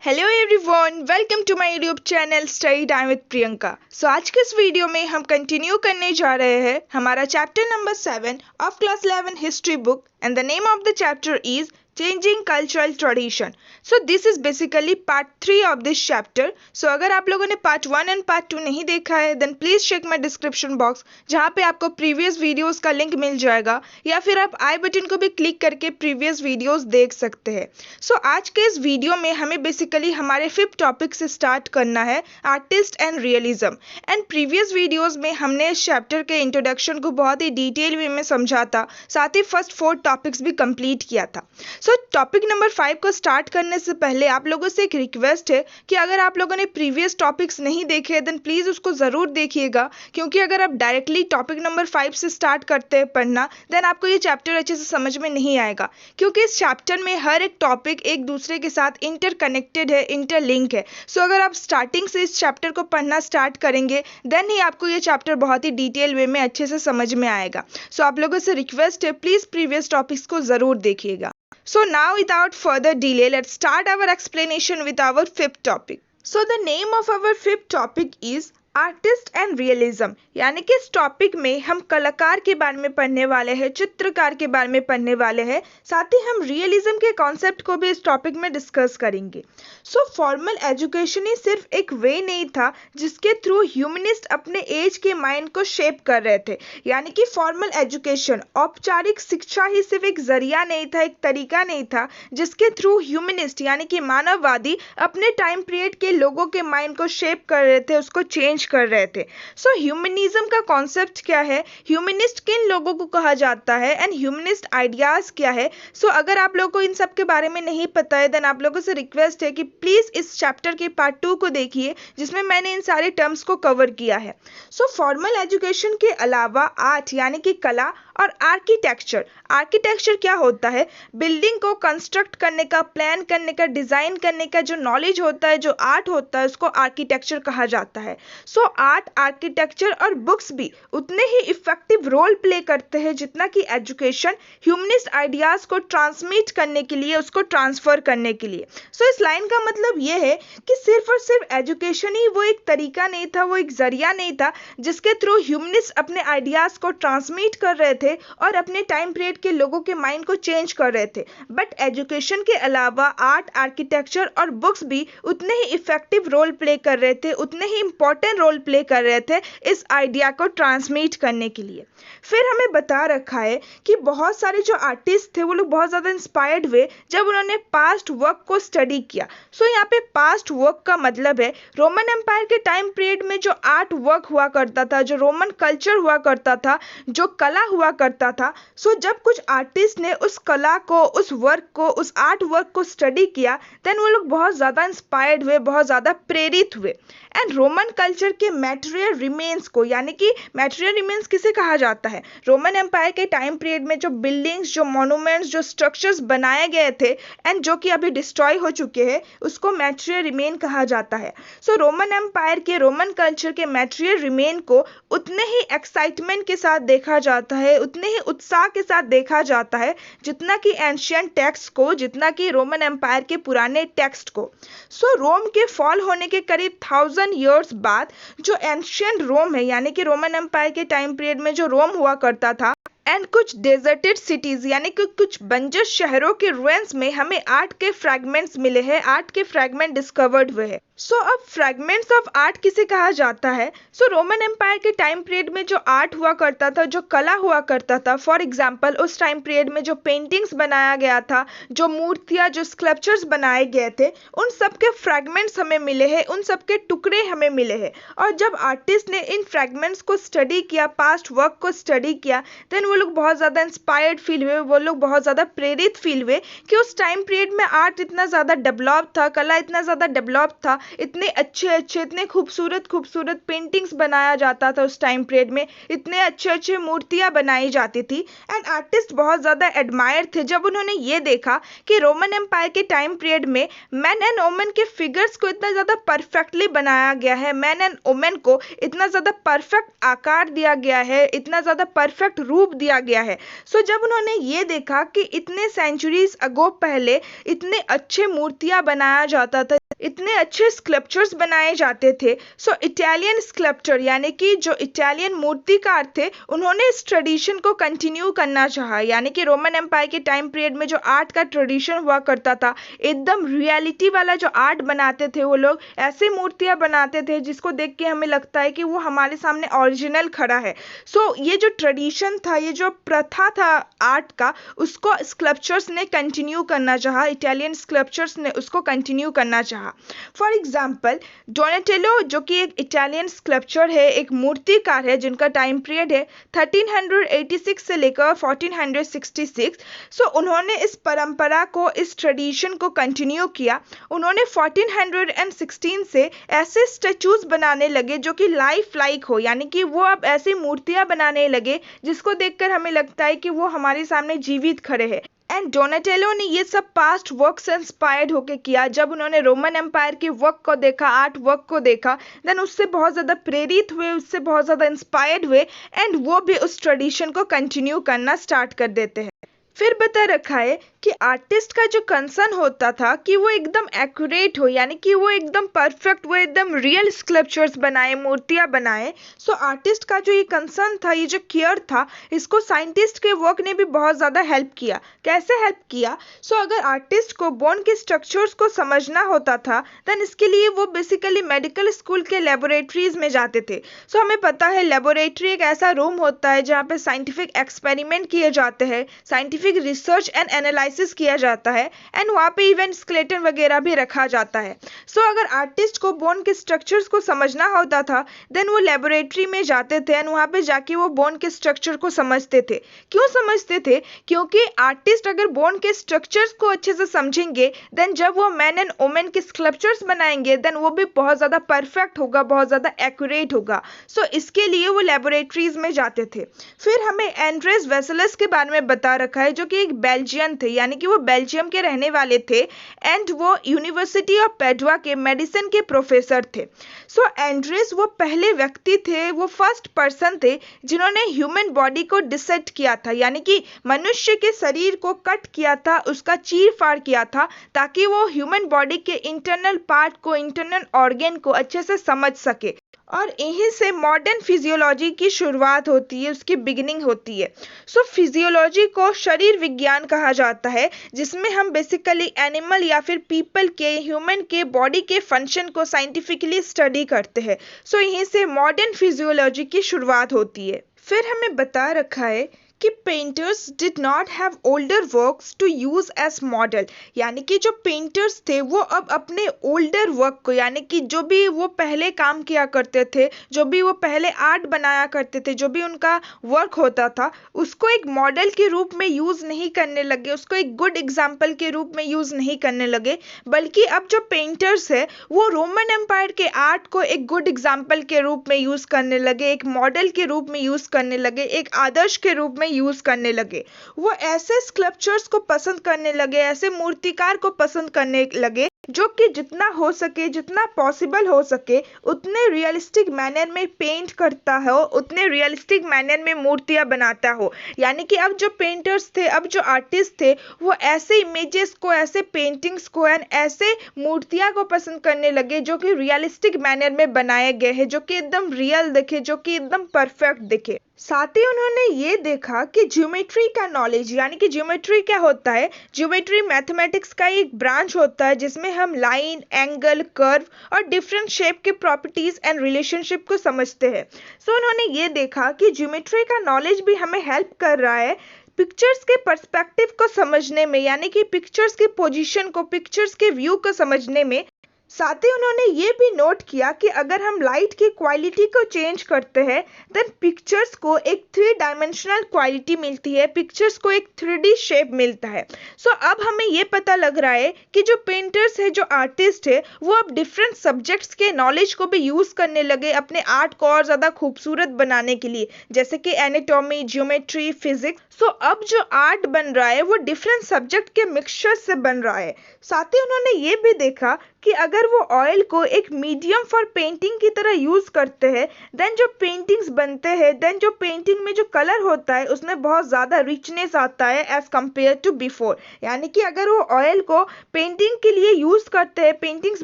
Hello everyone, welcome to my YouTube channel study time with Priyanka. आज के इस video में हम कंटिन्यू करने जा रहे हैं हमारा chapter number 7 of class 11 history book and the name of the chapter is changing cultural tradition. So this is basically part 3 of this chapter. So अगर आप लोगों ने पार्ट 1 एंड पार्ट 2 नहीं देखा है then please check my description box, जहाँ पे आपको प्रीवियस वीडियोस का लिंक मिल जाएगा, या फिर आप आई बटन को भी क्लिक करके प्रीवियस वीडियोस देख सकते हैं। सो आज के इस वीडियो में हमें बेसिकली हमारे 5th टॉपिक से स्टार्ट करना है, artist and realism. And previous videos में हमने इस चैप्टर के इंट्रोडक्शन को बहुत ही डिटेल वे में समझा था, साथ ही फर्स्ट 4 टॉपिक्स भी कंप्लीट किया था। सो टॉपिक नंबर 5 को स्टार्ट करने से पहले आप लोगों से एक रिक्वेस्ट है कि अगर आप लोगों ने प्रीवियस टॉपिक्स नहीं देखे देन प्लीज़ उसको ज़रूर देखिएगा, क्योंकि अगर आप डायरेक्टली टॉपिक नंबर 5 से स्टार्ट करते हैं पढ़ना देन आपको ये चैप्टर अच्छे से समझ में नहीं आएगा, क्योंकि इस चैप्टर में हर एक टॉपिक एक दूसरे के साथ इंटरकनेक्टेड है, इंटरलिंक है। सो अगर आप स्टार्टिंग से इस चैप्टर को पढ़ना स्टार्ट करेंगे देन ही आपको ये चैप्टर बहुत ही डिटेल वे में अच्छे से समझ में आएगा। सो आप लोगों से रिक्वेस्ट है, प्लीज़ प्रीवियस टॉपिक्स को ज़रूर देखिएगा। So now without further delay, let's start our explanation with our 5th topic. So the name of our 5th topic is artist and realism, यानी कि इस टॉपिक में हम कलाकार के बारे में पढ़ने वाले हैं, चित्रकार के बारे में पढ़ने वाले हैं, साथ ही हम रियलिज्म के कॉन्सेप्ट को भी इस टॉपिक में डिस्कस करेंगे। सो फॉर्मल एजुकेशन ही सिर्फ एक वे नहीं था जिसके थ्रू ह्यूमनिस्ट अपने एज के माइंड को शेप कर रहे थे, यानी कि फॉर्मल एजुकेशन, औपचारिक शिक्षा ही सिर्फ एक जरिया नहीं था, एक तरीका नहीं था जिसके थ्रू ह्यूमनिस्ट यानी कि मानववादी अपने टाइम पीरियड के लोगों के माइंड को शेप कर रहे थे, उसको चेंज कर रहे थे। सो ह्यूमनिज्म का कॉन्सेप्ट क्या है, ह्यूमनिस्ट किन लोगों को कहा जाता है एंड ह्यूमनिस्ट आइडियाज क्या है। सो अगर आप लोगों को इन सब के बारे में नहीं पता है देन आप लोगों से रिक्वेस्ट है कि प्लीज इस चैप्टर के पार्ट 2 को देखिए, जिसमें मैंने इन सारे टर्म्स को कवर किया है। सो फॉर्मल एजुकेशन के अलावा आर्ट यानी कि कला और आर्किटेक्चर, आर्किटेक्चर क्या होता है, बिल्डिंग को कंस्ट्रक्ट करने का, प्लान करने का, डिजाइन करने का जो नॉलेज होता है, जो आर्ट होता है, उसको आर्किटेक्चर कहा जाता है। सो आर्ट, आर्किटेक्चर और बुक्स भी उतने ही इफेक्टिव रोल प्ले करते हैं जितना कि एजुकेशन ह्यूमनिस्ट आइडियाज को ट्रांसमिट करने के लिए, उसको ट्रांसफर करने के लिए। सो इस लाइन का मतलब ये है कि सिर्फ और सिर्फ एजुकेशन ही वो एक तरीका नहीं था, वो एक जरिया नहीं था जिसके थ्रू ह्यूमनिस्ट अपने आइडियाज को ट्रांसमिट कर रहे थे और अपने टाइम पीरियड के लोगों के माइंड को चेंज कर रहे थे। बट एजुकेशन के अलावा आर्ट, आर्किटेक्चर और बुक्स भी उतने ही इफेक्टिव रोल प्ले कर रहे थे, उतने ही इंपॉर्टेंट रोल प्ले कर रहे थे इस आइडिया को ट्रांसमिट करने के लिए। फिर हमें बता रखा है कि बहुत सारे जो आर्टिस्ट थे वो लोग बहुत ज़्यादा इंस्पायर्ड हुए जब उन्होंने पास्ट वर्क को स्टडी किया। सो यहाँ पे पास्ट वर्क का मतलब है रोमन एम्पायर के टाइम पीरियड में जो आर्ट वर्क हुआ करता था, जो रोमन कल्चर हुआ करता था, जो कला हुआ करता था। सो जब कुछ आर्टिस्ट ने उस कला को, उस वर्क को, उस आर्ट वर्क को स्टडी किया देन वो लोग बहुत ज़्यादा इंस्पायर्ड हुए, बहुत ज़्यादा प्रेरित हुए। एंड रोमन कल्चर के मैटेरियल रिमेन्स को, यानी कि मैटेरियल रिमेन्स किसे कहा जाता है, रोमन एम्पायर के टाइम पीरियड में जो बिल्डिंग्स, जो मॉन्यूमेंट्स, जो स्ट्रक्चर्स बनाए गए थे एंड जो कि अभी डिस्ट्रॉय हो चुके हैं, उसको मैटेरियल रिमेन कहा जाता है। सो रोमन एम्पायर के, रोमन कल्चर के मैटेरियल रिमेन को उतने ही एक्साइटमेंट के साथ देखा जाता है, उतने ही उत्साह के साथ देखा जाता है जितना कि एंशियंट टेक्स्ट को, जितना कि रोमन एम्पायर के पुराने टेक्स्ट को। सो रोम के फॉल होने के करीब 1000 ईयर्स बाद जो एंशियंट रोम है, यानी कि रोमन एम्पायर के टाइम पीरियड में जो रोम हुआ करता था, एंड कुछ डेजर्टेड सिटीज यानी कि कुछ बंजर शहरों के रुइंस में हमें आर्ट के फ्रैगमेंट्स मिले हैं, आर्ट के फ्रैगमेंट डिस्कवर्ड हुए हैं। सो अब फ्रैगमेंट्स ऑफ आर्ट किसे कहा जाता है? सो रोमन एम्पायर के टाइम पीरियड में जो आर्ट हुआ करता था, जो कला हुआ करता था, फॉर एग्जांपल उस टाइम पीरियड में जो पेंटिंग्स बनाया गया था, जो मूर्तियां, जो स्कल्पचर्स बनाए गए थे, उन सब के फ्रैगमेंट्स हमें मिले हैं, उन सब के टुकड़े हमें मिले हैं। और जब आर्टिस्ट ने इन फ्रैगमेंट्स को स्टडी किया, पास्ट वर्क को स्टडी किया, देन वो लोग बहुत ज़्यादा इंस्पायर्ड फील हुए, वो लोग बहुत ज़्यादा प्रेरित फील हुए कि उस टाइम पीरियड में आर्ट इतना ज़्यादा डेवलप था, कला इतना ज़्यादा डेवलप था, इतने अच्छे अच्छे, इतने खूबसूरत खूबसूरत पेंटिंग्स बनाया जाता था उस टाइम पीरियड में, इतने अच्छे अच्छे मूर्तियां बनाई जाती थी। एंड आर्टिस्ट बहुत ज़्यादा एडमायर थे जब उन्होंने ये देखा कि रोमन एम्पायर के टाइम पीरियड में मैन एंड वुमेन के फिगर्स को इतना ज़्यादा परफेक्टली बनाया गया है, मैन एंड वुमेन को इतना ज़्यादा परफेक्ट आकार दिया गया है, इतना ज़्यादा परफेक्ट रूप दिया गया है। सो जब उन्होंने ये देखा कि इतने सेंचुरीज अगो पहले इतने अच्छे मूर्तियां बनाया जाता था, इतने अच्छे स्कल्पचर्स बनाए जाते थे। सो इटालियन स्कल्पचर यानी कि जो इटालियन मूर्तिकार थे, उन्होंने इस ट्रेडिशन को कंटिन्यू करना चाहा। यानी कि रोमन एम्पायर के टाइम पीरियड में जो आर्ट का ट्रेडिशन हुआ करता था, एकदम रियलिटी वाला जो आर्ट बनाते थे वो लोग, ऐसे मूर्तियां बनाते थे जिसको देख के हमें लगता है कि वो हमारे सामने ओरिजिनल खड़ा है। सो ये जो ट्रेडिशन था, ये जो प्रथा था आर्ट का, उसको स्कल्पचर्स ने कंटिन्यू करना चाहा, इटालियन स्कल्पचर्स ने उसको कंटिन्यू करना चाहा। फॉर एग्जाम्पल, डोनाटेलो जो कि एक इटालियन स्कल्पचर है, एक मूर्तिकार है जिनका टाइम पीरियड है 1386 से लेकर 1466। सो उन्होंने इस परंपरा को, इस ट्रेडिशन को कंटिन्यू किया। उन्होंने 1416 से ऐसे स्टैचूज बनाने लगे जो कि लाइफ लाइक हो, यानी कि वो अब ऐसी मूर्तियां बनाने लगे जिसको देखकर हमें लगता है कि वो हमारे सामने जीवित खड़े हैं। एंड डोनाटेलो ने ये सब पास्ट वर्क से इंस्पायर्ड होके किया। जब उन्होंने रोमन एम्पायर के वर्क को देखा, आर्ट वर्क को देखा, देन उससे बहुत ज़्यादा प्रेरित हुए, उससे बहुत ज़्यादा इंस्पायर्ड हुए, एंड वो भी उस ट्रेडिशन को कंटिन्यू करना स्टार्ट कर देते हैं। फिर बता रखा है कि आर्टिस्ट का जो कंसर्न होता था कि वो एकदम एक्यूरेट हो, यानी कि वो एकदम परफेक्ट, वो एकदम रियल स्कल्पचर्स बनाए, मूर्तियां बनाए। सो आर्टिस्ट का जो ये कंसर्न था, ये जो केयर था, इसको साइंटिस्ट के वर्क ने भी बहुत ज़्यादा हेल्प किया। कैसे हेल्प किया? सो अगर आर्टिस्ट को बोन के स्ट्रक्चर्स को समझना होता था, देन इसके लिए वो बेसिकली मेडिकल स्कूल के लेबोरेटरीज में जाते थे। सो हमें पता है लेबोरेटरी एक ऐसा रूम होता है जहाँ पे साइंटिफिक एक्सपेरिमेंट किए जाते हैं, साइंटिफिक रिसर्च एंड एनालिसिस किया जाता है, एंड वहाँ पे इवन स्केलेटन वगैरह भी रखा जाता है। सो अगर आर्टिस्ट को बोन के स्ट्रक्चर्स को समझना होता था, देन वो लेबोरेटरी में जाते थे एंड वहाँ पे जाके वो बोन के स्ट्रक्चर को समझते थे। क्यों समझते थे? क्योंकि आर्टिस्ट अगर बोन के स्ट्रक्चर्स को अच्छे से समझेंगे, देन जब वो मैन एंड वुमेन के स्कल्पचर्स बनाएंगे, देन वो भी बहुत ज़्यादा परफेक्ट होगा, बहुत ज़्यादा एक्यूरेट होगा। सो इसके लिए वो लेबोरेटरीज में जाते थे। फिर हमें एंड्रेस वेसेलस के बारे में बता रखा है, जो कि एक बेल्जियन थे, यानी कि वो बेल्जियम के रहने वाले थे, एंड वो यूनिवर्सिटी ऑफ पैडुआ के मेडिसिन के प्रोफेसर थे। सो एंड्रेस वो पहले व्यक्ति थे, वो फर्स्ट पर्सन थे जिन्होंने ह्यूमन बॉडी को डिसेक्ट किया था, यानी कि मनुष्य के शरीर को कट किया था, उसका चीर फाड़ किया था, ताकि वो ह्यूमन बॉडी के इंटरनल पार्ट को, इंटरनल ऑर्गन को अच्छे से समझ सके। और यहीं से मॉडर्न फिजियोलॉजी की शुरुआत होती है, उसकी बिगिनिंग होती है। सो फिजियोलॉजी को शरीर विज्ञान कहा जाता है, जिसमें हम बेसिकली एनिमल या फिर पीपल के, ह्यूमन के बॉडी के फंक्शन को साइंटिफिकली स्टडी करते हैं। सो यहीं से मॉडर्न फिजियोलॉजी की शुरुआत होती है। फिर हमें बता रखा है कि painters did not have older works to use as model, यानी कि जो पेंटर्स थे वो अब अपने ओल्डर वर्क को, यानी कि जो भी वो पहले काम किया करते थे, जो भी वो पहले आर्ट बनाया करते थे, जो भी उनका वर्क होता था, उसको एक मॉडल के रूप में यूज नहीं करने लगे, उसको एक गुड एग्जाम्पल के रूप में यूज नहीं करने लगे, बल्कि अब जो पेंटर्स है वो रोमन एम्पायर के आर्ट को एक गुड एग्जाम्पल के रूप में यूज करने लगे, एक मॉडल के रूप में यूज करने लगे, एक आदर्श के रूप में यूज करने लगे। वो ऐसे स्कल्पचर्स को पसंद करने लगे, ऐसे मूर्तिकार को पसंद करने लगे जो कि जितना हो सके, जितना पॉसिबल हो सके, उतने रियलिस्टिक मैनर में पेंट करता हो, उतने रियलिस्टिक मैनर में मूर्तियां बनाता हो। यानी कि अब जो पेंटर्स थे, अब जो आर्टिस्ट थे, वो ऐसे इमेजेस को, ऐसे पेंटिंग्स को एंड ऐसे मूर्तियां को पसंद करने लगे जो कि रियलिस्टिक मैनर में बनाए गए हैं, जो कि एकदम रियल दिखे, जो कि एकदम परफेक्ट दिखे। साथ ही उन्होंने ये देखा कि ज्योमेट्री का नॉलेज, यानी कि ज्योमेट्री क्या होता है? ज्योमेट्री मैथमेटिक्स का एक ब्रांच होता है जिसमें हम लाइन, एंगल, कर्व और डिफरेंट शेप के प्रॉपर्टीज एंड रिलेशनशिप को समझते हैं। सो उन्होंने ये देखा कि ज्योमेट्री का नॉलेज भी हमें हेल्प कर रहा है पिक्चर्स के पर्सपेक्टिव को समझने में, यानी कि पिक्चर्स की पोजीशन को, पिक्चर्स के व्यू को समझने में। साथ ही उन्होंने ये भी नोट किया कि अगर हम लाइट की क्वालिटी को चेंज करते हैं, देन पिक्चर्स को एक 3 डायमेंशनल क्वालिटी मिलती है, पिक्चर्स को एक 3D शेप मिलता है। सो अब हमें ये पता लग रहा है कि जो पेंटर्स है, जो आर्टिस्ट है, वो अब डिफरेंट सब्जेक्ट्स के नॉलेज को भी यूज करने लगे अपने आर्ट को और ज़्यादा खूबसूरत बनाने के लिए, जैसे कि एनाटॉमी, ज्योमेट्री, फिजिक्स। सो अब जो आर्ट बन रहा है वो डिफरेंट सब्जेक्ट के मिक्सचर से बन रहा है। साथ ही उन्होंने ये भी देखा कि अगर वो ऑयल को एक मीडियम फॉर पेंटिंग की तरह यूज करते हैं, देन जो पेंटिंग्स बनते हैं, देन जो पेंटिंग में जो कलर होता है उसमें बहुत ज़्यादा रिचनेस आता है एज कम्पेयर टू बिफोर। यानी कि अगर वो ऑयल को पेंटिंग के लिए यूज करते हैं, पेंटिंग्स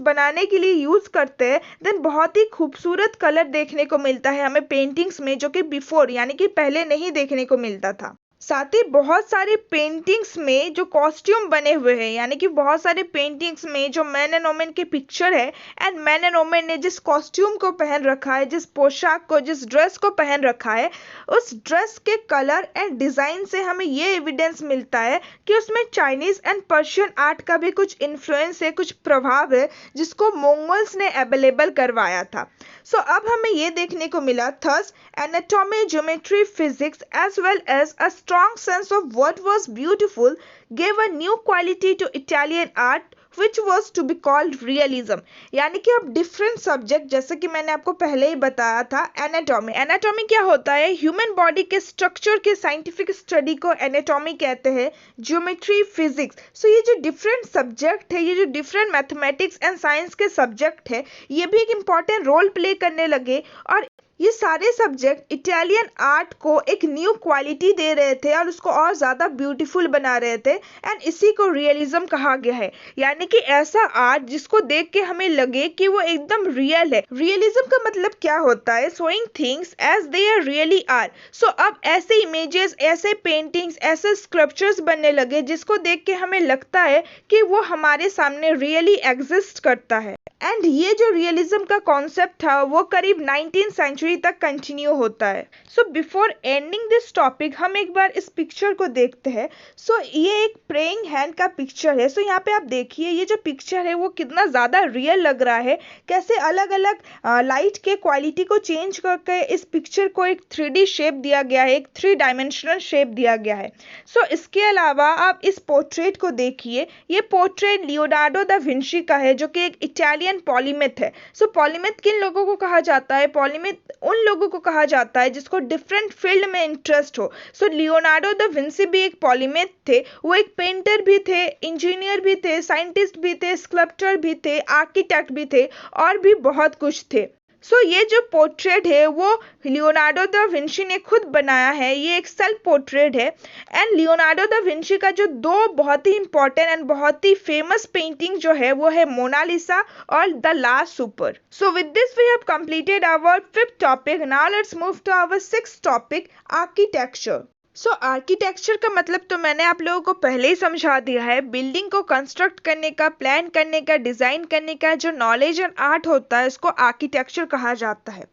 बनाने के लिए यूज करते हैं, देन बहुत ही खूबसूरत कलर देखने को मिलता है हमें पेंटिंग्स में, जो कि बिफोर यानी कि पहले नहीं देखने को मिलता था। साथ ही बहुत सारे पेंटिंग्स में जो कॉस्ट्यूम बने हुए हैं, यानी कि बहुत सारे पेंटिंग्स में जो मैन एंड वोमेन की पिक्चर है एंड मैन एंड वोमेन ने जिस कॉस्ट्यूम को पहन रखा है, जिस पोशाक को, जिस ड्रेस को पहन रखा है, उस ड्रेस के कलर एंड डिज़ाइन से हमें ये एविडेंस मिलता है कि उसमें चाइनीज़ एंड पर्शियन आर्ट का भी कुछ इन्फ्लुएंस है, कुछ प्रभाव है, जिसको मंगोल्स ने अवेलेबल करवाया था। सो अब हमें ये देखने को मिला, thus anatomy, geometry, physics as well as a strong sense of what was beautiful gave a new quality to Italian art which was to be called realism। यानी कि अब डिफरेंट सब्जेक्ट, जैसे कि मैंने आपको पहले ही बताया था, एनाटॉमी। एनाटॉमी क्या होता है? ह्यूमन बॉडी के स्ट्रक्चर के साइंटिफिक स्टडी को एनाटॉमी कहते हैं। ज्योमेट्री, फिजिक्स, सो ये जो डिफरेंट सब्जेक्ट है, ये जो डिफरेंट मैथमेटिक्स एंड साइंस के सब्जेक्ट है, ये भी एक इम्पॉर्टेंट रोल प्ले करने लगे और ये सारे सब्जेक्ट इटालियन आर्ट को एक न्यू क्वालिटी दे रहे थे और उसको और ज़्यादा ब्यूटीफुल बना रहे थे, एंड इसी को रियलिज्म कहा गया है। यानी कि ऐसा आर्ट जिसको देख के हमें लगे कि वो एकदम रियल है। रियलिज्म का मतलब क्या होता है? Showing things as they are really are. So अब ऐसे इमेजेस, ऐसे पेंटिंग्स, ऐसे स्कल्पचर्स बनने लगे जिसको देख के हमें लगता है कि वो हमारे सामने रियली एग्जिस्ट करता है। एंड ये जो रियलिज्म का कॉन्सेप्ट था वो करीब 19th सेंचुरी तक कंटिन्यू होता है। So before ending this topic हम एक बार इस पिक्चर को देखते हैं। सो ये एक प्रेइंग हैंड का पिक्चर है। सो यहाँ पे आप देखिए ये जो पिक्चर है वो कितना ज़्यादा रियल लग रहा है, कैसे अलग अलग लाइट के क्वालिटी को चेंज करके इस पिक्चर को एक 3D शेप दिया गया है, एक 3 डायमेंशनल शेप दिया गया है। सो इसके अलावा आप इस पोर्ट्रेट को देखिए, ये पोर्ट्रेट लियोनार्डो दा विंची का है, जो कि एक इटालियन पॉलीमेथ है। सो पॉलीमेथ किन लोगों को कहा जाता है? पॉलीमेथ उन लोगों को कहा जाता है जिसको डिफरेंट फील्ड में इंटरेस्ट हो। सो लियोनार्डो दा विंची भी एक पॉलीमेथ थे, वो एक पेंटर भी थे, इंजीनियर भी थे, साइंटिस्ट भी थे, स्कल्पटर भी थे, आर्किटेक्ट भी थे और भी बहुत कुछ थे। सो ये जो पोर्ट्रेट है वो लियोनार्डो दा विंची ने खुद बनाया है, ये एक सेल्फ पोर्ट्रेट है। एंड लियोनार्डो दा विंची का जो दो बहुत ही इंपॉर्टेंट एंड बहुत ही फेमस पेंटिंग जो है वो है मोनालिसा और the last supper. So with this we have completed our 5th topic. Now let's move to our 6th topic, architecture. So architecture का मतलब तो मैंने आप लोगों को पहले ही समझा दिया है। बिल्डिंग को कंस्ट्रक्ट करने का, प्लान करने का, डिज़ाइन करने का जो नॉलेज एंड आर्ट होता है उसको आर्किटेक्चर कहा जाता है।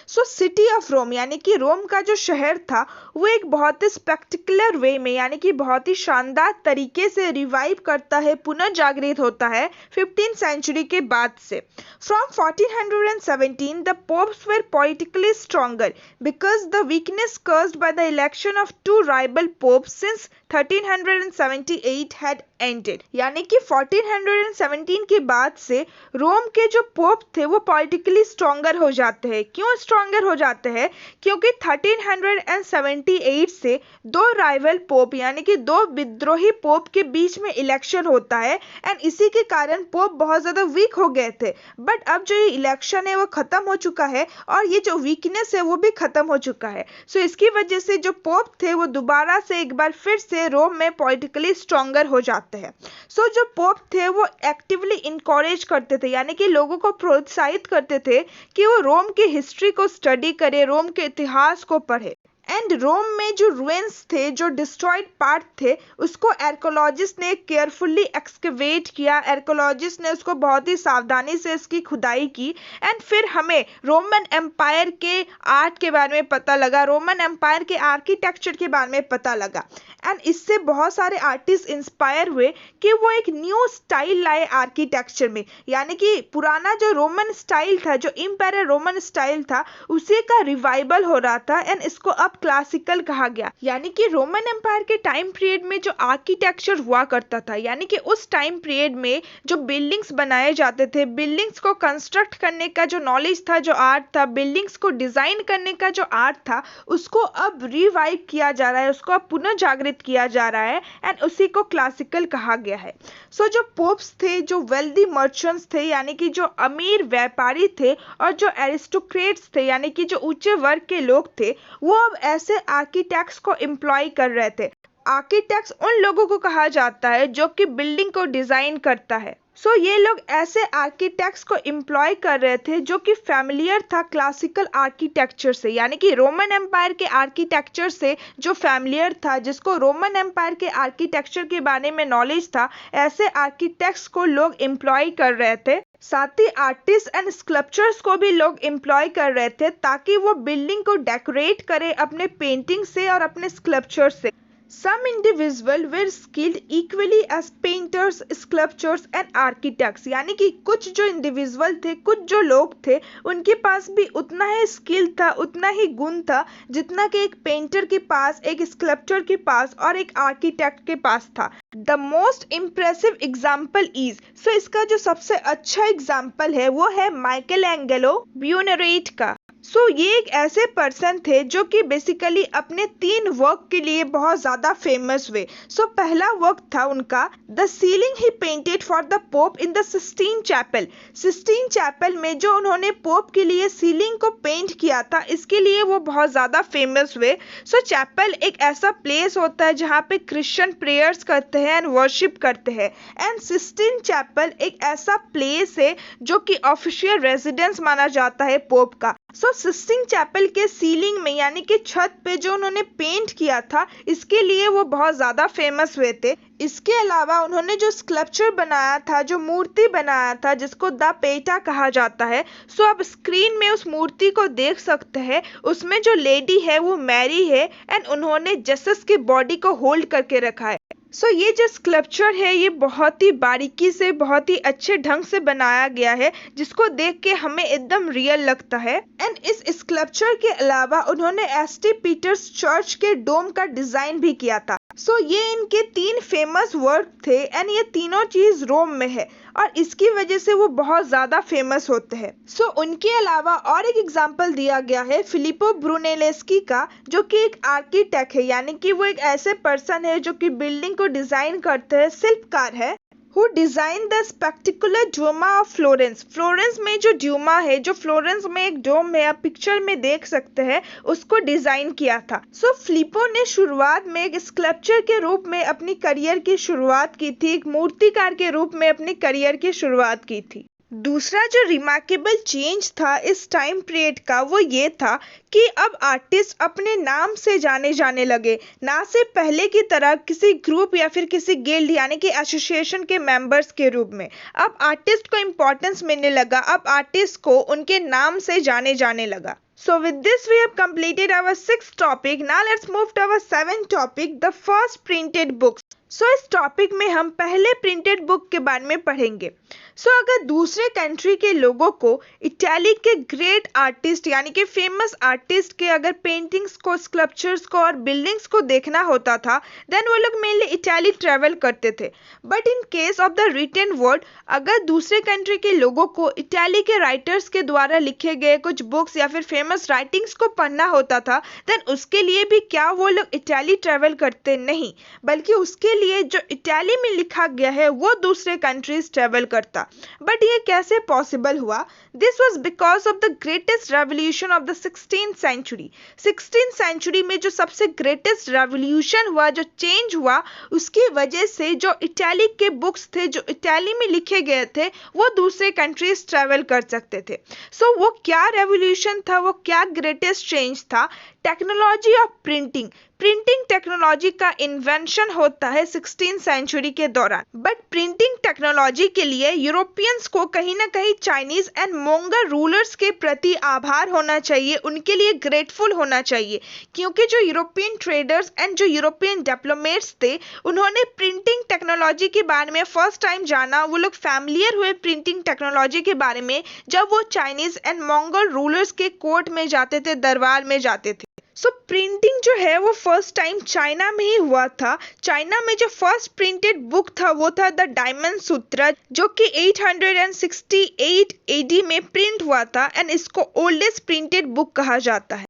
सो सिटी ऑफ रोम, यानी कि रोम का जो शहर था वो एक बहुत ही स्पेक्टिकुलर वे में, यानी कि बहुत ही शानदार तरीके से रिवाइव करता है, पुनर्जागृत होता है 15th सेंचुरी के बाद से। From 1417 the pops were politically stronger because the weakness caused by the election of two rival popes since 1378 had ended। यानी कि 1417 के बाद से रोम के जो पोप थे वो पॉलिटिकली स्ट्रॉन्गर हो जाते हैं। क्यों स्ट्रॉन्गर हो जाते हैं? क्योंकि 1378 से दो राइवल पोप यानी कि दो विद्रोही पोप के बीच में इलेक्शन होता है, एंड इसी के कारण पोप बहुत ज़्यादा वीक हो गए थे। बट अब जो ये इलेक्शन है वो ख़त्म हो चुका है और ये जो वीकनेस है वो भी ख़त्म हो चुका है। सो इसकी वजह से जो पोप थे वो दोबारा से एक बार फिर से रोम में पॉलिटिकली स्ट्रॉन्गर हो जाते हैं। सो जो पोप थे वो एक्टिवली इनकरेज करते थे, यानी कि लोगों को प्रोत्साहित करते थे कि वो रोम की हिस्ट्री को स्टडी करे, रोम के इतिहास को पढ़े। एंड रोम में जो रुइंस थे, जो डिस्ट्रॉयड पार्ट थे, उसको आर्कोलॉजिस्ट ने केयरफुली एक्सकेवेट किया। आर्कोलॉजिस्ट ने उसको बहुत ही सावधानी से इसकी खुदाई की, एंड फिर हमें रोमन एम्पायर के आर्ट के बारे में पता लगा, रोमन एम्पायर के आर्किटेक्चर के बारे में पता लगा। एंड इससे बहुत सारे आर्टिस्ट इंस्पायर हुए कि वो एक न्यू स्टाइल लाए आर्किटेक्चर में, यानी कि पुराना जो रोमन स्टाइल था, जो इम्पेरियल रोमन स्टाइल था, उसी का रिवाइवल हो रहा था, एंड इसको अब क्लासिकल कहा गया। यानी कि रोमन एम्पायर के टाइम पीरियड में जो आर्किटेक्चर हुआ करता था, यानी कि उस टाइम पीरियड में जो बिल्डिंग्स बनाए जाते थे, बिल्डिंग्स को कंस्ट्रक्ट करने का जो नॉलेज था, जो आर्ट था, बिल्डिंग्स को डिजाइन करने का जो आर्ट था, उसको अब रिवाइव किया जा रहा है, उसको अब पुनर्जागृत प्रभावित किया जा रहा है एंड उसी को क्लासिकल कहा गया है। सो जो पोप्स थे, जो वेल्दी मर्चेंट्स थे यानी कि जो अमीर व्यापारी थे, और जो एरिस्टोक्रेट्स थे यानी कि जो ऊंचे वर्ग के लोग थे, वो अब ऐसे आर्किटेक्ट्स को एम्प्लॉय कर रहे थे। आर्किटेक्ट्स उन लोगों को कहा जाता है जो कि बिल्डिंग को डिजाइन करता है। सो ये लोग ऐसे आर्किटेक्ट्स को एम्प्लॉय कर रहे थे जो कि फैमिलियर था क्लासिकल आर्किटेक्चर से, यानी कि रोमन एम्पायर के आर्किटेक्चर से जो फैमिलियर था, जिसको रोमन एम्पायर के आर्किटेक्चर के बारे में नॉलेज था, ऐसे आर्किटेक्ट्स को लोग एम्प्लॉय कर रहे थे। साथ ही आर्टिस्ट एंड स्कल्पचर्स को भी लोग एम्प्लॉय कर रहे थे ताकि वो बिल्डिंग को डेकोरेट करे अपने पेंटिंग से और अपने स्कल्पचर से। Some individuals were skilled equally as painters, sculptors and architects, यानी कि कुछ जो इंडिविजुअल थे, कुछ जो लोग थे, उनके पास भी उतना ही स्किल था, उतना ही गुण था जितना कि एक पेंटर के पास, एक स्कल्पचर के पास और एक आर्किटेक्ट के पास था। The most impressive example is, so इसका जो सबसे अच्छा एग्जाम्पल है वो है माइकल एंजेलो ब्यूनरेट का। सो ये एक ऐसे पर्सन थे जो कि बेसिकली अपने 3 वर्क के लिए बहुत ज़्यादा फेमस हुए। सो पहला वर्क था उनका the ceiling he painted for the pope in the Sistine Chapel. Sistine Chapel में जो उन्होंने पोप के लिए सीलिंग को पेंट किया था, इसके लिए वो बहुत ज़्यादा फेमस हुए। सो चैपल एक ऐसा प्लेस होता है जहाँ पे क्रिश्चियन प्रेयर्स करते हैं एंड वर्शिप करते हैं, एंड सिस्टीन चैपल एक ऐसा प्लेस है जो कि ऑफिशियल रेजिडेंस माना जाता है पोप का। सो सिस्टीन चैपल के सीलिंग में यानी कि छत पे जो उन्होंने पेंट किया था, इसके लिए वो बहुत ज़्यादा फेमस हुए थे। इसके अलावा उन्होंने जो स्कल्पचर बनाया था, जो मूर्ति बनाया था, जिसको द पेटा कहा जाता है, सो आप स्क्रीन में उस मूर्ति को देख सकते हैं। उसमें जो लेडी है वो मैरी है एंड उन्होंने जीसस की बॉडी को होल्ड करके रखा है। सो ये जो स्कल्पचर है ये बहुत ही बारीकी से, बहुत ही अच्छे ढंग से बनाया गया है, जिसको देख के हमें एकदम रियल लगता है। एंड इस स्कल्पचर के अलावा उन्होंने एसटी पीटर्स चर्च के डोम का डिजाइन भी किया था। सो ये इनके 3 फेमस वर्क थे एंड ये तीनों चीज रोम में है और इसकी वजह से वो बहुत ज्यादा फेमस होते हैं। सो उनके अलावा और एक एग्जांपल दिया गया है फिलिपो ब्रूनेलेस्की का, जो कि एक आर्किटेक्ट है, यानी कि वो एक ऐसे पर्सन है जो कि बिल्डिंग को डिजाइन करते हैं, शिल्पकार है। Who designed the spectacular Duomo of Florence? Florence में जो ड्यूमा है, जो फ्लोरेंस में एक डोम है, आप पिक्चर में देख सकते हैं, उसको डिजाइन किया था। सो फिलिपो ने शुरुआत में एक स्कल्पचर के रूप में अपनी करियर की शुरुआत की थी, एक मूर्तिकार के रूप में अपनी करियर की शुरुआत की थी। दूसरा जो रिमार्केबल चेंज था इस टाइम पीरियड का, वो ये था कि अब आर्टिस्ट अपने नाम से जाने जाने लगे, ना से पहले की तरह किसी ग्रुप या फिर किसी गिल्ड यानी कि एसोसिएशन के मेंबर्स के रूप में। अब आर्टिस्ट को इम्पोर्टेंस मिलने लगा, अब आर्टिस्ट को उनके नाम से जाने जाने लगा। So with this we have completed our 6th topic. Now let's move to our 7th topic, the first printed books. सो इस टॉपिक में हम पहले प्रिंटेड बुक के बारे में पढ़ेंगे। सो अगर दूसरे कंट्री के लोगों को इटली के ग्रेट आर्टिस्ट यानी कि फेमस आर्टिस्ट के अगर पेंटिंग्स को, स्कल्पचर्स को और बिल्डिंग्स को देखना होता था, देन वो लोग मेनली इटली ट्रेवल करते थे। But in case of the written word, अगर दूसरे कंट्री के लोगों को इटली के राइटर्स के द्वारा लिखे गए कुछ बुक्स या फिर फेमस राइटिंग्स को पढ़ना होता था, देन उसके लिए भी क्या वो लोग इटली ट्रेवल करते? नहीं, बल्कि उसके लिए जो इटली में लिखा गया है वो दूसरे कंट्रीज ट्रेवल करता। बट ये कैसे पॉसिबल हुआ? This was because of the greatest revolution of the 16th century. 16th century में जो सबसे ग्रेटेस्ट रेवोल्यूशन हुआ, जो चेंज हुआ, उसकी वजह से जो इटली के बुक्स थे, जो इटली में लिखे गए थे, वो दूसरे कंट्रीज ट्रेवल कर सकते थे। सो वो क्या रेवोल्यूशन था, वो क्या ग्रेटेस्ट चेंज था? Technology of printing. Printing technology का इन्वेंशन होता है 16th सेंचुरी के दौरान। बट प्रिंटिंग टेक्नोलॉजी के लिए यूरोपियंस को कहीं ना कहीं चाइनीज एंड मोंगल रूलर्स के प्रति आभार होना चाहिए, उनके लिए ग्रेटफुल होना चाहिए, क्योंकि जो यूरोपियन ट्रेडर्स एंड जो यूरोपियन डिप्लोमेट्स थे, उन्होंने प्रिंटिंग टेक्नोलॉजी के बारे में फर्स्ट टाइम जाना। वो लोग फैमिलियर हुए प्रिंटिंग टेक्नोलॉजी के बारे में जब वो चाइनीज एंड मोंगल रूलर्स के कोर्ट में जाते थे, दरबार में जाते थे। सो प्रिंटिंग जो है वो फर्स्ट टाइम चाइना में ही हुआ था। चाइना में जो फर्स्ट प्रिंटेड बुक था वो था द डायमंड सूत्र, जो कि 868 AD में प्रिंट हुआ था एंड इसको ओल्डेस्ट प्रिंटेड बुक कहा जाता है।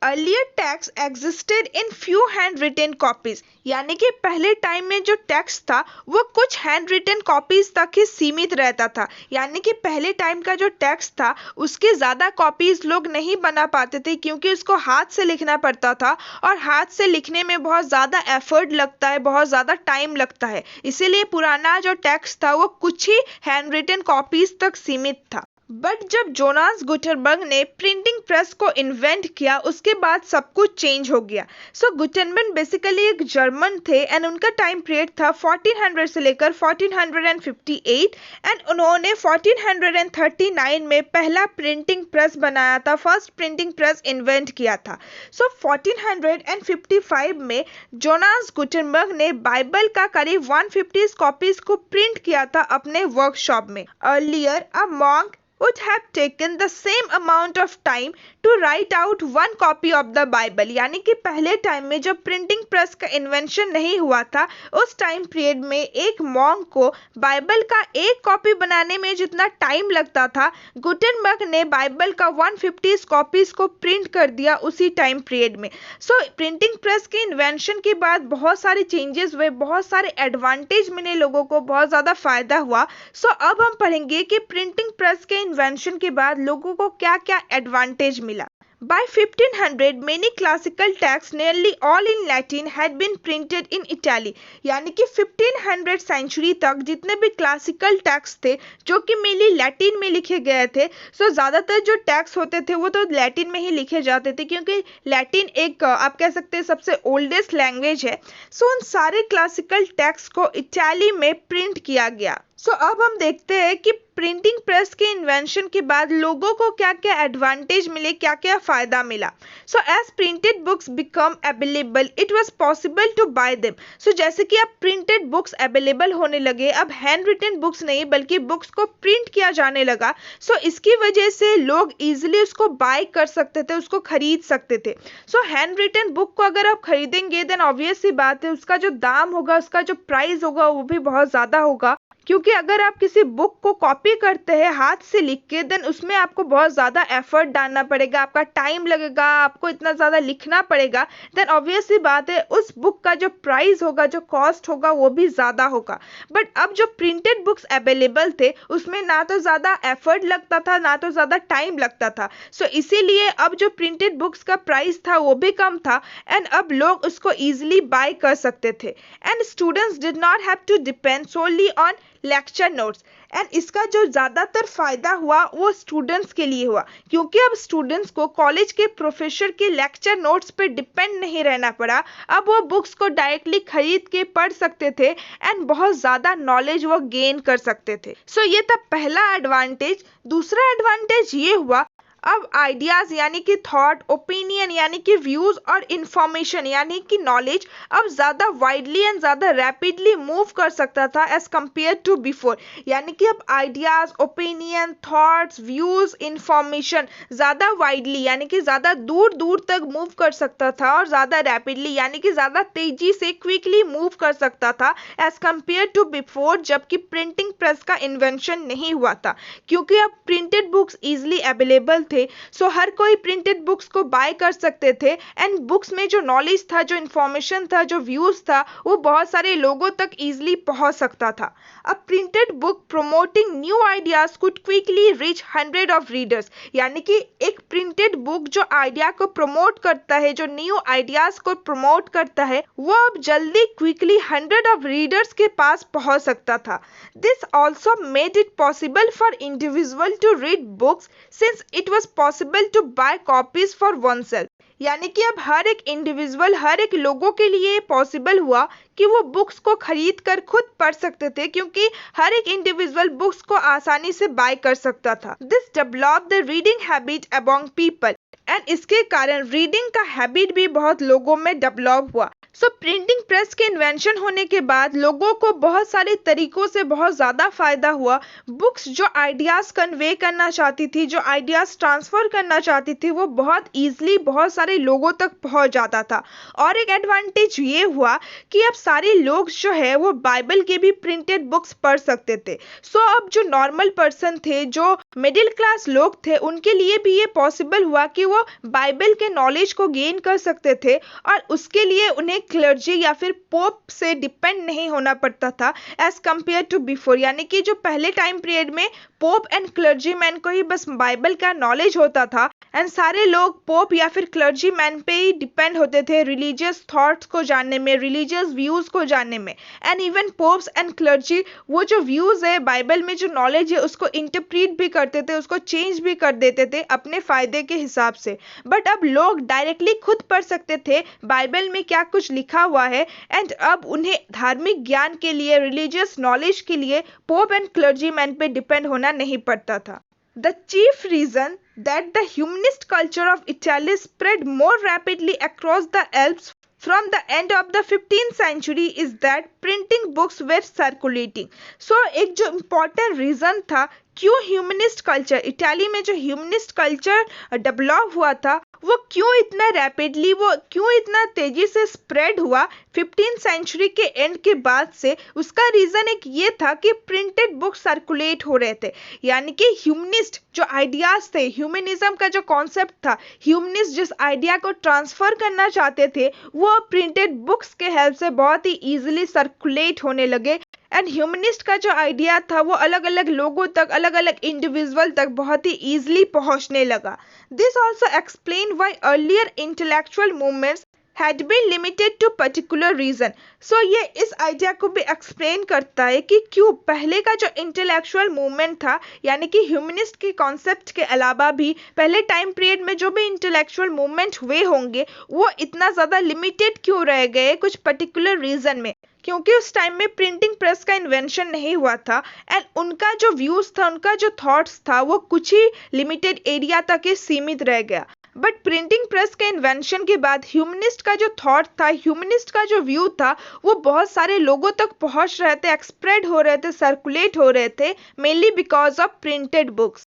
earlier text existed in few handwritten copies, यानी कि पहले टाइम में जो टेक्स्ट था वो कुछ हैंड रिटन कॉपीज तक ही सीमित रहता था। यानी कि पहले टाइम का जो टेक्स्ट था उसके ज़्यादा कॉपीज लोग नहीं बना पाते थे, क्योंकि उसको हाथ से लिखना पड़ता था और हाथ से लिखने में बहुत ज़्यादा एफर्ट लगता है, बहुत ज़्यादा टाइम लगता है। इसीलिए पुराना जो टेक्स्ट था वो कुछ ही हैंड रिटन कॉपीज तक सीमित था। बट जब जोनास गुटेनबर्ग ने प्रिंटिंग प्रेस को इन्वेंट किया उसके बाद सब कुछ चेंज हो गया। सो गुटेनबर्ग बेसिकली एक जर्मन थे एंड उनका टाइम पीरियड था 1400 से लेकर 1458 एंड उन्होंने 1439 में पहला प्रिंटिंग प्रेस बनाया था, फर्स्ट प्रिंटिंग प्रेस इन्वेंट किया था। सो 1455 में जोनास गुटेनबर्ग ने बाइबल का करीब 150 कॉपीज को प्रिंट किया था अपने वर्कशॉप में। Earlier a monk would have taken the same amount of time to write out one copy of the Bible, यानी कि पहले टाइम में जब प्रिंटिंग प्रेस का इन्वेंशन नहीं हुआ था उस टाइम पीरियड में एक मॉन्क को बाइबल का एक कॉपी बनाने में जितना टाइम लगता था, गुटेनबर्ग ने बाइबल का 150 कॉपीज को प्रिंट कर दिया उसी टाइम पीरियड में। सो प्रिंटिंग प्रेस के इन्वेंशन के बाद बहुत सारे चेंजेस हुए, बहुत सारे एडवांटेज मिले लोगों को, बहुत ज़्यादा फायदा हुआ। सो अब हम पढ़ेंगे कि प्रिंटिंग प्रेस के इन्वेंशन के बाद लोगों को क्या क्या एडवांटेज मिला। By 1500, many classical texts, nearly all in Latin, had been printed in Italy. यानी कि 1500 सेंचुरी तक जितने भी क्लासिकल टेक्स्ट थे जो कि मेनली लैटिन में लिखे गए थे, सो ज़्यादातर जो टेक्स्ट होते थे वो तो लैटिन में ही लिखे जाते थे, क्योंकि लैटिन एक आप कह सकते हैं सबसे ओल्डेस्ट लैंग्वेज है। सो उन सारे क्लासिकल टेक्स्ट को इटाली में प्रिंट किया गया। सो अब हम देखते हैं कि प्रिंटिंग प्रेस के इन्वेंशन के बाद लोगों को क्या क्या एडवांटेज मिले, क्या क्या फ़ायदा मिला। So as printed books become available it was possible to buy them. So जैसे कि अब प्रिंटेड बुक्स अवेलेबल होने लगे, अब हैंड रिटन बुक्स नहीं बल्कि बुक्स को प्रिंट किया जाने लगा। सो इसकी वजह से लोग ईजिली उसको बाय कर सकते थे, उसको खरीद सकते थे। सो हैंड रिटन बुक को अगर आप खरीदेंगे देन ऑब्वियस सी बात है उसका जो दाम होगा, उसका जो प्राइस होगा वो भी बहुत ज़्यादा होगा, क्योंकि अगर आप किसी बुक को कॉपी करते हैं हाथ से लिख के देन उसमें आपको बहुत ज़्यादा एफर्ट डालना पड़ेगा, आपका टाइम लगेगा, आपको इतना ज़्यादा लिखना पड़ेगा, देन ऑब्वियस सी बात है उस बुक का जो प्राइस होगा, जो कॉस्ट होगा वो भी ज़्यादा होगा। बट अब जो प्रिंटेड बुक्स अवेलेबल थे उसमें ना तो ज़्यादा एफर्ट लगता था ना तो ज़्यादा टाइम लगता था। सो इसीलिए अब जो प्रिंटेड बुक्स का प्राइस था वो भी कम था एंड अब लोग उसको ईजिली बाय कर सकते थे and students did not have to depend solely on lecture notes. And इसका जो ज़्यादातर फ़ायदा हुआ वो स्टूडेंट्स के लिए हुआ, क्योंकि अब स्टूडेंट्स को कॉलेज के प्रोफेसर के लेक्चर नोट्स पे डिपेंड नहीं रहना पड़ा। अब वो बुक्स को डायरेक्टली खरीद के पढ़ सकते थे एंड बहुत ज़्यादा नॉलेज वो गेन कर सकते थे। सो ये था पहला एडवांटेज। दूसरा एडवांटेज ये हुआ अब आइडियाज़ यानी कि थॉट, ओपिनियन यानी कि व्यूज़ और इंफॉर्मेशन यानी कि नॉलेज अब ज़्यादा वाइडली एंड ज़्यादा रैपिडली मूव कर सकता था एज कम्पेयर टू बिफोर। यानी कि अब ideas, opinion, thoughts, views, information ज़्यादा वाइडली यानी कि ज़्यादा दूर दूर तक मूव कर सकता था और ज़्यादा रैपिडली यानी कि ज़्यादा तेज़ी से क्विकली मूव कर सकता था एज कम्पेयर टू बिफोर, जबकि प्रिंटिंग प्रेस का इन्वेंशन नहीं हुआ था। क्योंकि अब प्रिंटेड बुक्स ईजिली अवेलेबल थे, सो हर कोई प्रिंटेड बुक्स को बाय कर सकते थे एंड बुक्स में जो नॉलेज था, जो इंफॉर्मेशन था, जो व्यूज था वो बहुत सारे लोगों तक इजीली पहुंच सकता था। अ printed book promoting new ideas could quickly reach 100 of readers, यानी कि एक प्रिंटेड बुक जो आइडिया को प्रमोट करता है, जो न्यू आइडियाज को प्रमोट करता है, वो अब जल्दी क्विकली 100 ऑफ रीडर्स के पास पहुंच सकता था। This also made it possible for individual to read books since it was possible to buy copies for oneself. यानी कि अब हर एक इंडिविजुअल, हर एक लोगों के लिए पॉसिबल हुआ कि वो बुक्स को खरीद कर खुद पढ़ सकते थे, क्योंकि हर एक इंडिविजुअल बुक्स को आसानी से बाय कर सकता था। This develop the reading habit among people and इसके कारण रीडिंग का हैबिट भी बहुत लोगों में डेवलप हुआ। सो प्रिंटिंग प्रेस के इन्वेंशन होने के बाद लोगों को बहुत सारे तरीकों से बहुत ज़्यादा फायदा हुआ। बुक्स जो आइडियाज़ कन्वे करना चाहती थी, जो आइडियाज़ ट्रांसफ़र करना चाहती थी, वो बहुत ईजिली बहुत सारे लोगों तक पहुंच जाता था। और एक एडवांटेज ये हुआ कि अब सारे लोग जो है वो बाइबल के भी प्रिंटेड बुक्स पढ़ सकते थे। सो अब जो नॉर्मल पर्सन थे, जो मिडिल क्लास लोग थे, उनके लिए भी ये पॉसिबल हुआ कि वो बाइबल के नॉलेज को गेन कर सकते थे और उसके लिए उन्हें क्लर्जी या फिर पोप से डिपेंड नहीं होना पड़ता था एज कंपेयर टू बिफोर। यानी कि जो पहले टाइम पीरियड में पोप एंड क्लर्जी मैन को ही बस बाइबल का नॉलेज होता था एंड सारे लोग पोप या फिर क्लर्जी मैन पे ही डिपेंड होते थे रिलीजियस थॉट्स को जानने में, रिलीजियस व्यूज को जानने में। And even pops and clergy वो जो व्यूज है, बाइबल में जो नॉलेज है, उसको इंटरप्रीट भी करते थे, उसको चेंज भी कर देते थे अपने फायदे के हिसाब से। बट अब लोग डायरेक्टली खुद पढ़ सकते थे बाइबल में क्या कुछ लिखा हुआ है एंड अब उन्हें धार्मिक ज्ञान के लिए, रिलीजियस नॉलेज के लिए पोप एंड क्लर्जी मैन पे डिपेंड होना नहीं पड़ता था। The chief reason that the humanist culture of Italy spread more rapidly across the Alps from the end of the 15th century is that printing books were circulating. So एक जो important reason था क्यों humanist culture, Italy में जो humanist culture develop हुआ था, वो क्यों इतना रैपिडली, वो क्यों इतना तेजी से स्प्रेड हुआ 15th सेंचुरी के एंड के बाद से, उसका रीज़न एक ये था कि प्रिंटेड बुक सर्कुलेट हो रहे थे। यानी कि ह्यूमनिस्ट जो आइडियाज़ थे, ह्यूमनिज्म का जो कॉन्सेप्ट था, ह्यूमनिस्ट जिस आइडिया को ट्रांसफ़र करना चाहते थे, वो प्रिंटेड बुक्स के हेल्प से बहुत ही ईजिली सर्कुलेट होने लगे। एंड ह्यूमनिस्ट का जो आइडिया था वो अलग अलग लोगों तक, अलग अलग इंडिविजुअल तक बहुत ही ईजिली पहुंचने लगा। This also explain why earlier intellectual movements had been limited to particular reason. So ये इस आइडिया को भी एक्सप्लेन करता है कि क्यों पहले का जो इंटेलेक्चुअल मूवमेंट था, यानी कि ह्यूमनिस्ट के कॉन्सेप्ट के अलावा भी पहले टाइम पीरियड में जो भी इंटेलेक्चुअल मूवमेंट हुए होंगे, वो इतना ज़्यादा लिमिटेड क्यों रह गए कुछ पर्टिकुलर रीज़न में, क्योंकि उस टाइम में प्रिंटिंग प्रेस का इन्वेंशन नहीं हुआ था एंड उनका जो व्यूज़ था, उनका जो थॉट्स था, वो कुछ ही लिमिटेड एरिया तक ही सीमित रह गया। बट प्रिंटिंग प्रेस के इन्वेंशन के बाद ह्यूमनिस्ट का जो थॉट था, ह्यूमनिस्ट का जो व्यू था, वो बहुत सारे लोगों तक पहुंच रहे थे, एक्सप्रेड हो रहे थे, सर्कुलेट हो रहे थे, mainly because of printed books.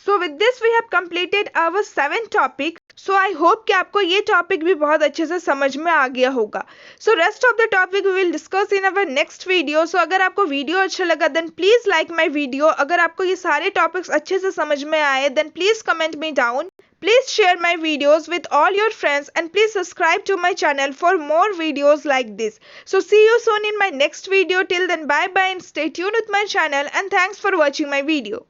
So with this we have completed our 7 topic. So I hope कि आपको ये टॉपिक भी बहुत अच्छे से समझ में आ गया होगा। So rest of the topic we will discuss in our next video. So अगर आपको वीडियो अच्छा लगा then please like my video. अगर आपको ये सारे टॉपिक्स अच्छे से समझ में आए then please comment me down. Please share my videos with all your friends and please subscribe to my channel for more videos like this. So see you soon in my next video. Till then, bye bye and stay tuned with my channel and thanks for watching my video.